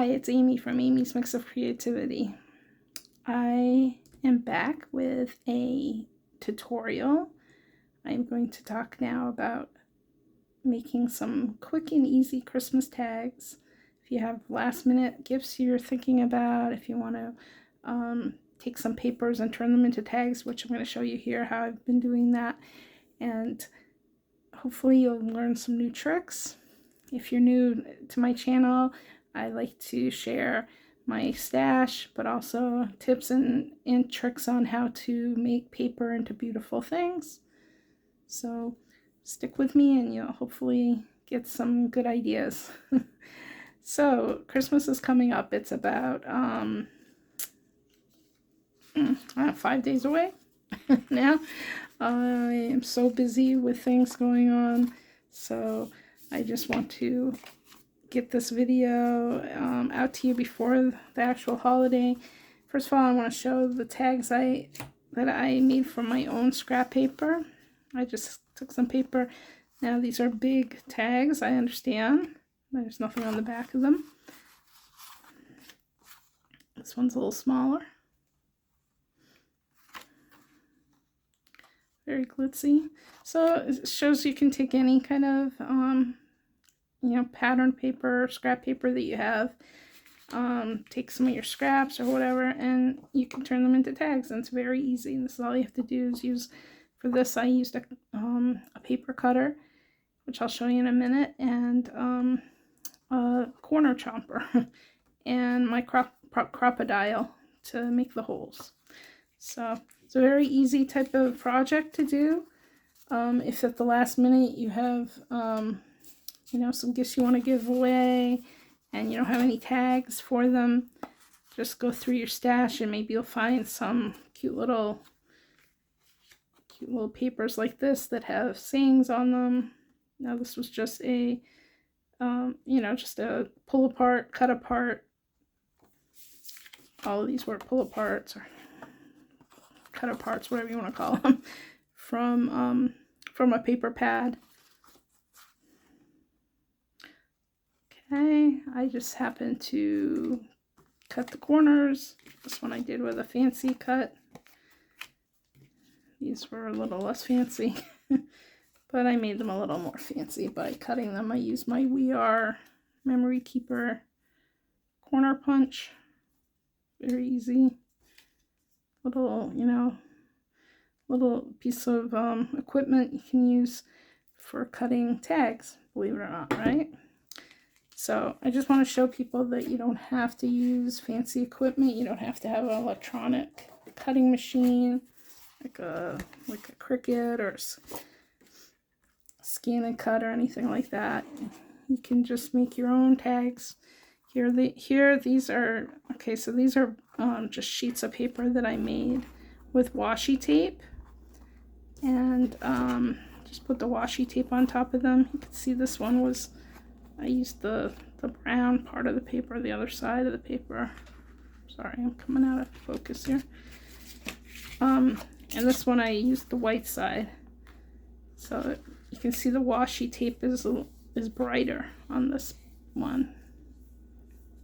Hi, it's Amy from Amy's Mix of Creativity. I am back with a tutorial. I'm going to talk now about making some quick and easy Christmas tags. If you have last minute gifts you're thinking about, if you want to take some papers and turn them into tags, which I'm going to show you here how I've been doing that, and hopefully you'll learn some new tricks. If you're new to my channel, I like to share my stash, but also tips and tricks on how to make paper into beautiful things. So stick with me and you'll hopefully get some good ideas. So Christmas is coming up. It's about 5 days away now. I am so busy with things going on, so I just want to get this video out to you before the actual holiday. First of all, I want to show the tags that I made from my own scrap paper. I just took some paper. Now these are big tags, I understand. There's nothing on the back of them. This one's a little smaller. Very glitzy. So it shows you can take any kind of pattern paper, scrap paper that you have, take some of your scraps or whatever, and you can turn them into tags, and it's very easy. This is all you have to do is use, for this I used a paper cutter, which I'll show you in a minute, and a corner chomper, and my crocodile to make the holes. So it's a very easy type of project to do. If at the last minute you have some gifts you want to give away and you don't have any tags for them, just go through your stash and maybe you'll find some cute little papers like this that have sayings on them. Now this was just a just a pull apart, cut apart. All of these were pull aparts or cut aparts, whatever you want to call them, from a paper pad. Okay, I just happened to cut the corners. This one I did with a fancy cut. These were a little less fancy, but I made them a little more fancy by cutting them. I used my We Are Memory Keeper corner punch. Very easy. Little, little piece of equipment you can use for cutting tags, believe it or not, right? So I just want to show people that you don't have to use fancy equipment. You don't have to have an electronic cutting machine like a Cricut or Scan and Cut or anything like that. You can just make your own tags. These are okay. So these are just sheets of paper that I made with washi tape, and just put the washi tape on top of them. You can see this one was, I used the brown part of the paper, the other side of the paper. Sorry, I'm coming out of focus here. And this one I used the white side. So you can see the washi tape is brighter on this one.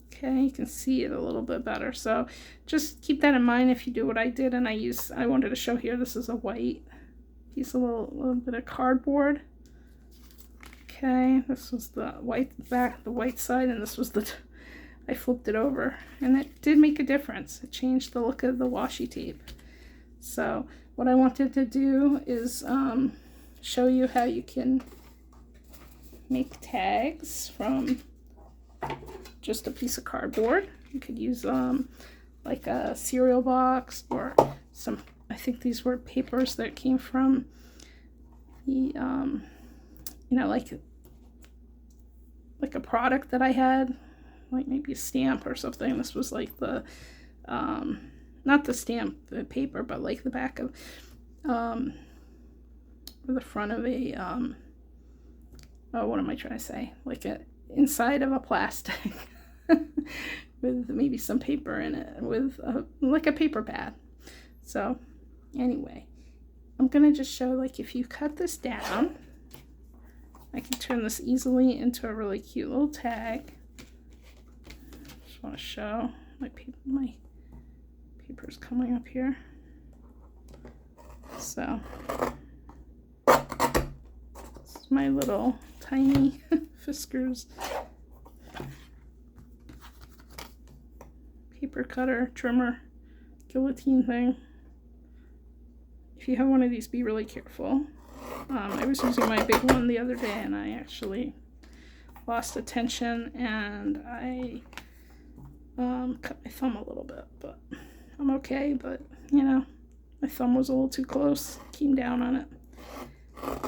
Okay, you can see it a little bit better. So just keep that in mind if you do what I did. And I wanted to show here, this is a white piece, a little bit of cardboard. Okay, this was the white back, the white side, and this was I flipped it over, and it did make a difference. It changed the look of the washi tape. So what I wanted to do is show you how you can make tags from just a piece of cardboard. You could use like a cereal box or some, I think these were papers that came from the like a product that I had, like maybe a stamp or something. This was like the not the stamp, the paper, but like the back of or the front of a what am I trying to say, like a inside of a plastic with maybe some paper in it, with like a paper pad. So anyway, I'm gonna just show, like, if you cut this down, I can turn this easily into a really cute little tag. Just want to show my paper's coming up here. So this is my little tiny Fiskars paper cutter, trimmer, guillotine thing. If you have one of these, be really careful. I was using my big one the other day and I actually lost attention and I cut my thumb a little bit, but I'm okay. But you know, my thumb was a little too close, came down on it.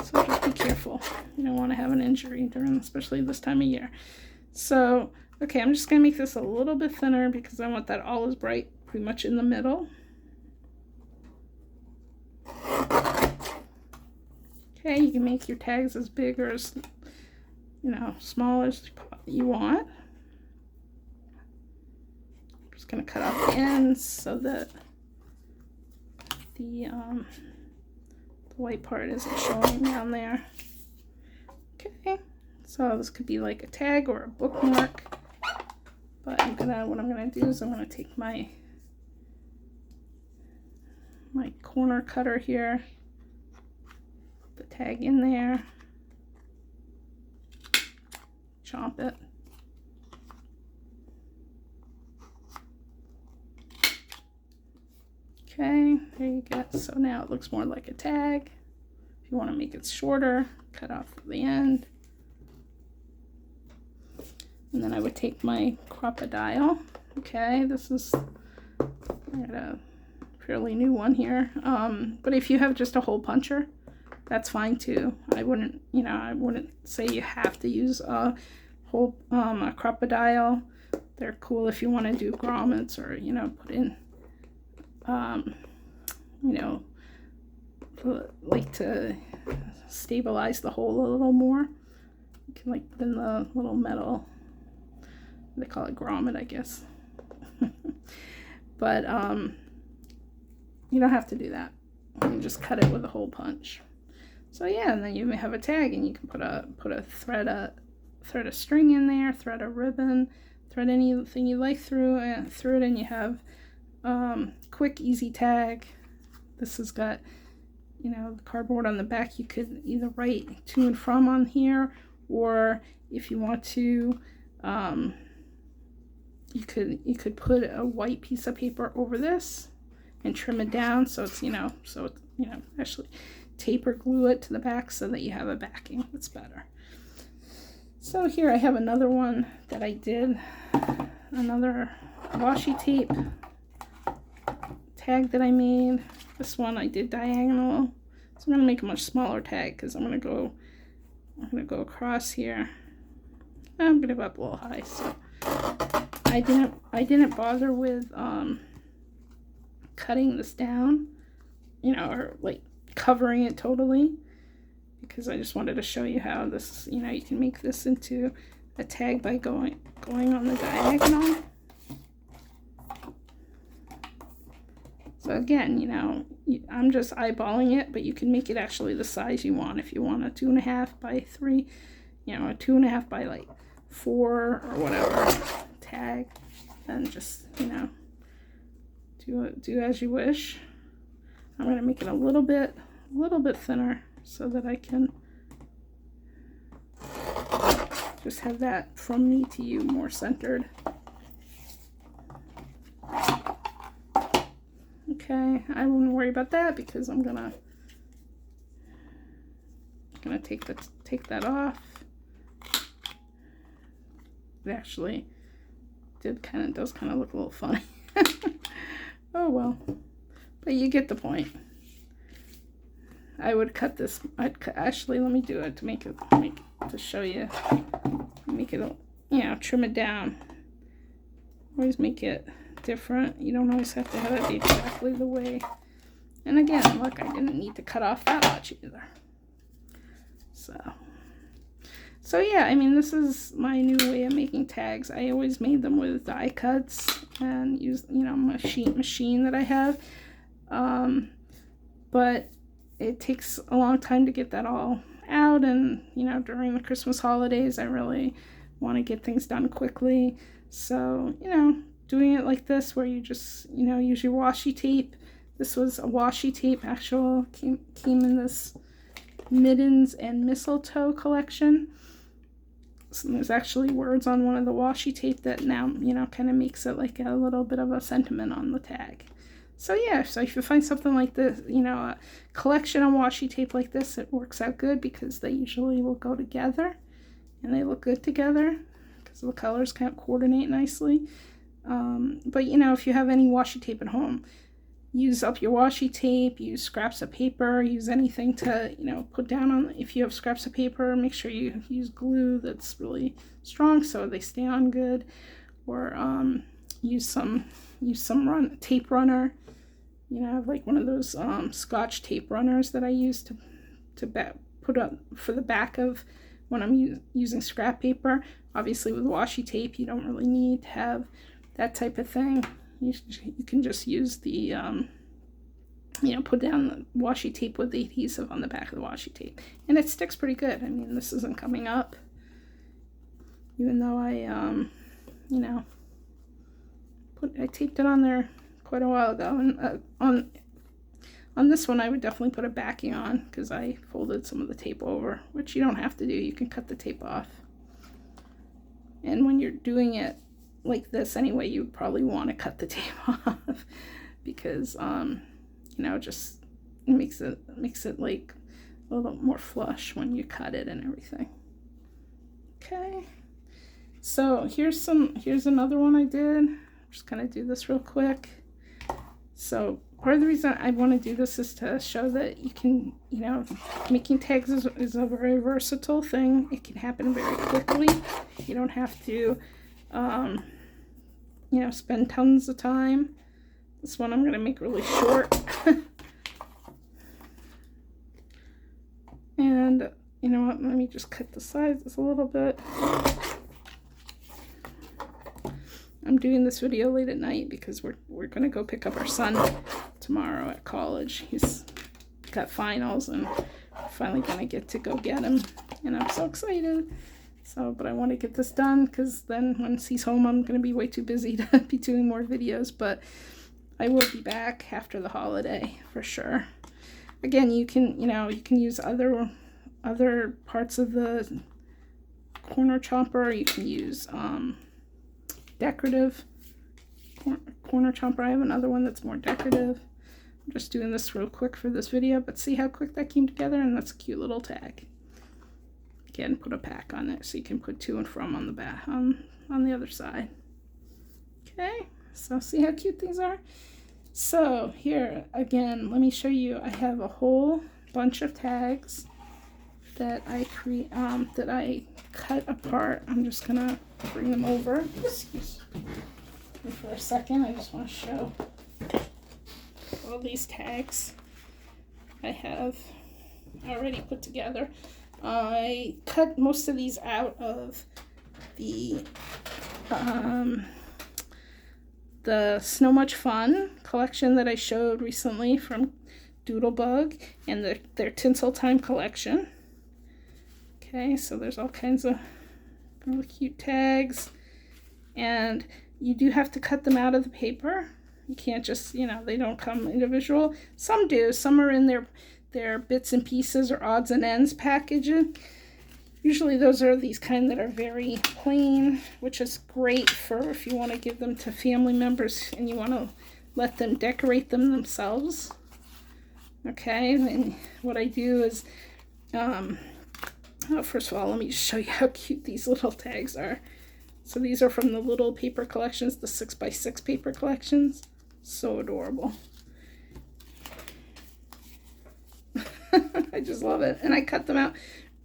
So just be careful. You don't want to have an injury during, especially this time of year. So, okay, I'm just going to make this a little bit thinner because I want that olive bright pretty much in the middle. Okay, you can make your tags as big or as, you know, small as you want. I'm just going to cut off the ends so that the white part isn't showing down there. Okay, so this could be like a tag or a bookmark, but what I'm gonna do is I'm gonna take my corner cutter here, put the tag in there, chomp it. Okay, there you go. So now it looks more like a tag. If you want to make it shorter, cut off the end. And then I would take my crocodile. Okay, this is, I got a fairly new one here. But if you have just a hole puncher, that's fine too. I wouldn't say you have to use a whole a crocodile. They're cool if you want to do grommets or, you know, put in you know, like to stabilize the hole a little more. You can like put in the little metal, they call it grommet, I guess. But you don't have to do that. You can just cut it with a hole punch. So yeah, and then you may have a tag and you can put a thread a string in there, thread a ribbon, thread anything you like through it, and you have quick, easy tag. This has got, you know, the cardboard on the back. You could either write to and from on here, or if you want to, you could put a white piece of paper over this and trim it down so it's, you know, actually tape or glue it to the back so that you have a backing that's better. So here I have another one that I did, another washi tape tag that I made. This one I did diagonal, so I'm gonna make a much smaller tag because I'm gonna go across here. I'm gonna go up a little high, so I didn't bother with cutting this down, you know, or like covering it totally, because I just wanted to show you how this, you know, you can make this into a tag by going on the diagonal. So again, you know, I'm just eyeballing it, but you can make it actually the size you want. If you want a 2.5 by 3, you know, a 2.5 by like 4 or whatever tag, then just, you know, do as you wish. I'm gonna make it a little bit thinner so that I can just have that from me to you more centered. Okay, I wouldn't worry about that because I'm gonna take that off. It actually does kind of look a little funny. Oh well, but you get the point. I would cut this. Actually, let me do it to show you. Make it, you know, trim it down. Always make it different. You don't always have to have it be exactly the way. And again, look, I didn't need to cut off that much either. So yeah, I mean, this is my new way of making tags. I always made them with die cuts and use, you know, my sheet machine that I have. But it takes a long time to get that all out, and you know, during the Christmas holidays I really want to get things done quickly. So, you know, doing it like this where you just, you know, use your washi tape. This was a washi tape, actual, came in this mittens and mistletoe collection. So there's actually words on one of the washi tape that now, you know, kind of makes it like a little bit of a sentiment on the tag. So yeah, so if you find something like this, you know, a collection of washi tape like this, it works out good because they usually will go together and they look good together because the colors kind of coordinate nicely. But you know, if you have any washi tape at home, use up your washi tape, use scraps of paper, use anything to, you know, put down on. If you have scraps of paper, make sure you use glue that's really strong so they stay on good, or use some tape runner. You know, I have like one of those Scotch tape runners that I use to put up for the back of when I'm using scrap paper. Obviously with washi tape, you don't really need to have that type of thing. You can just use the, you know, put down the washi tape with the adhesive on the back of the washi tape. And it sticks pretty good. I mean, this isn't coming up. Even though I, you know, I taped it on there quite a while ago. And on this one, I would definitely put a backing on because I folded some of the tape over, which you don't have to do. You can cut the tape off. And when you're doing it like this anyway, you probably want to cut the tape off because you know, just makes it like a little more flush when you cut it and everything. Okay, so here's another one I did. I'm just gonna do this real quick. So part of the reason I want to do this is to show that you can, you know, making tags is a very versatile thing. It can happen very quickly. You don't have to you know, spend tons of time. This one I'm going to make really short. And you know what, let me just cut the sides a little bit. I'm doing this video late at night because we're going to go pick up our son tomorrow at college. He's got finals and we're finally going to get to go get him. And I'm so excited. So, but I want to get this done because then once he's home, I'm going to be way too busy to be doing more videos. But I will be back after the holiday for sure. Again, you can, you know, you can use other parts of the corner chomper. You can use decorative corner chomper. I have another one that's more decorative. I'm just doing this real quick for this video, but see how quick that came together, and that's a cute little tag. Again, put a pack on it so you can put to and from on the back on the other side. Okay, so see how cute these are. So here again, let me show you. I have a whole bunch of tags that I cut apart. I'm just gonna bring them over. Excuse me for a second. I just want to show all these tags I have already put together. I cut most of these out of the Snow Much Fun collection that I showed recently from Doodlebug and their Tinsel Time collection. Okay, so there's all kinds of really cute tags, and you do have to cut them out of the paper. You can't just, you know, they don't come individual. Some do. Some are in their bits and pieces or odds and ends packaging. Usually those are these kind that are very plain, which is great for if you want to give them to family members and you want to let them decorate them themselves. Okay, and what I do is, first of all, let me just show you how cute these little tags are. So these are from the little paper collections, the 6x6 paper collections. So adorable. I just love it. And I cut them out.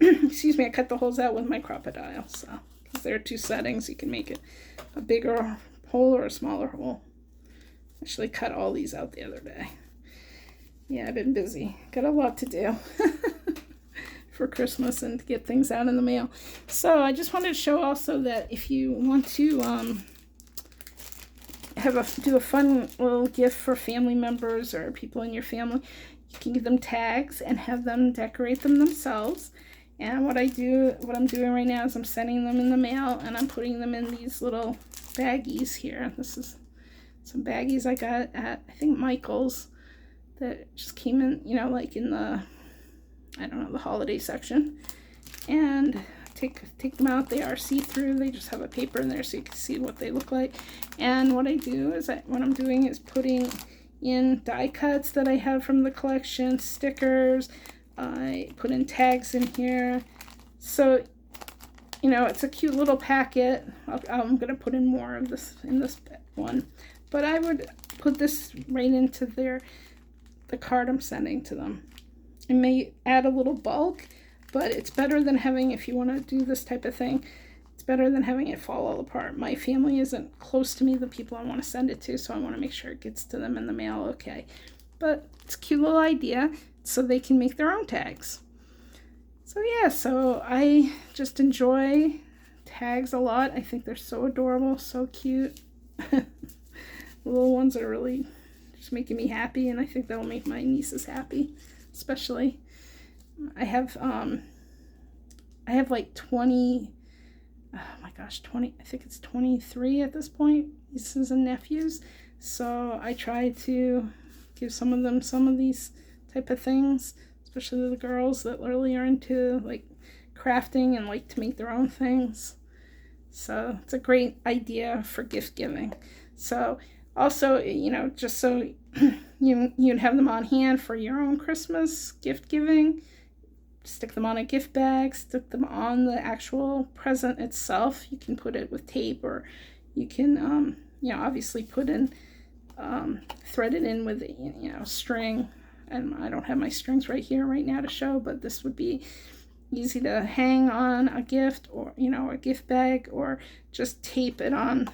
Excuse me, I cut the holes out with my Crop-A-Dile. So, because there are two settings, you can make it a bigger hole or a smaller hole. Actually cut all these out the other day. Yeah, I've been busy. Got a lot to do for Christmas and to get things out in the mail. So I just wanted to show also that if you want to do a fun little gift for family members or people in your family, you can give them tags and have them decorate them themselves. And what I'm doing right now is I'm sending them in the mail, and I'm putting them in these little baggies here. This is some baggies I got at, I think, Michael's, that just came in, you know, like in the, I don't know, the holiday section. And take them out. They are see-through. They just have a paper in there so you can see what they look like. And what I do is, what I'm doing is putting in die cuts that I have from the collection, stickers. I put in tags in here. So, you know, it's a cute little packet. I'm going to put in more of this in this one. But I would put this right into the card I'm sending to them. It may add a little bulk, but it's better than having, if you want to do this type of thing, it's better than having it fall all apart. My family isn't close to me, the people I want to send it to, so I want to make sure it gets to them in the mail okay. But it's a cute little idea, so they can make their own tags. So yeah, so I just enjoy tags a lot. I think they're so adorable, so cute. The little ones are really just making me happy, and I think that'll make my nieces happy, especially. I have like 20, oh my gosh, 20, I think it's 23 at this point, nieces and nephews. So I try to give some of them some of these type of things, especially the girls that really are into like crafting and like to make their own things. So it's a great idea for gift giving. So also, you know, just so you'd have them on hand for your own Christmas gift giving. Stick them on a gift bag, stick them on the actual present itself. You can put it with tape, or you can, you know, obviously put in, thread it in with, you know, string. And I don't have my strings right here right now to show, but this would be easy to hang on a gift, or, you know, a gift bag, or just tape it on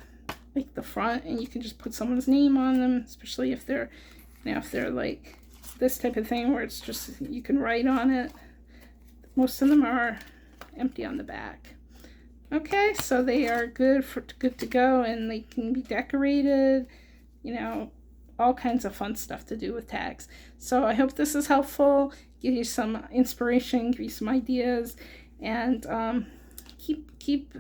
like the front, and you can just put someone's name on them, especially if they're, you know, if they're like this type of thing where it's just, you can write on it. Most of them are empty on the back. Okay, so they are good to go, and they can be decorated, you know, all kinds of fun stuff to do with tags. So I hope this is helpful, give you some inspiration, give you some ideas, and keep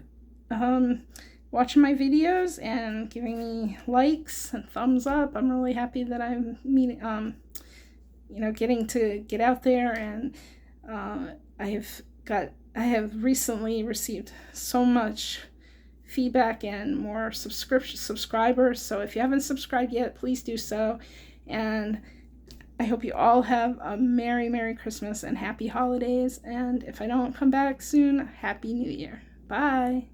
watching my videos and giving me likes and thumbs up. I'm really happy that I'm you know, getting to get out there, and I have recently received so much feedback and more subscribers. So if you haven't subscribed yet, please do so. And I hope you all have a Merry Christmas and happy holidays. And if I don't come back soon, Happy New Year. Bye.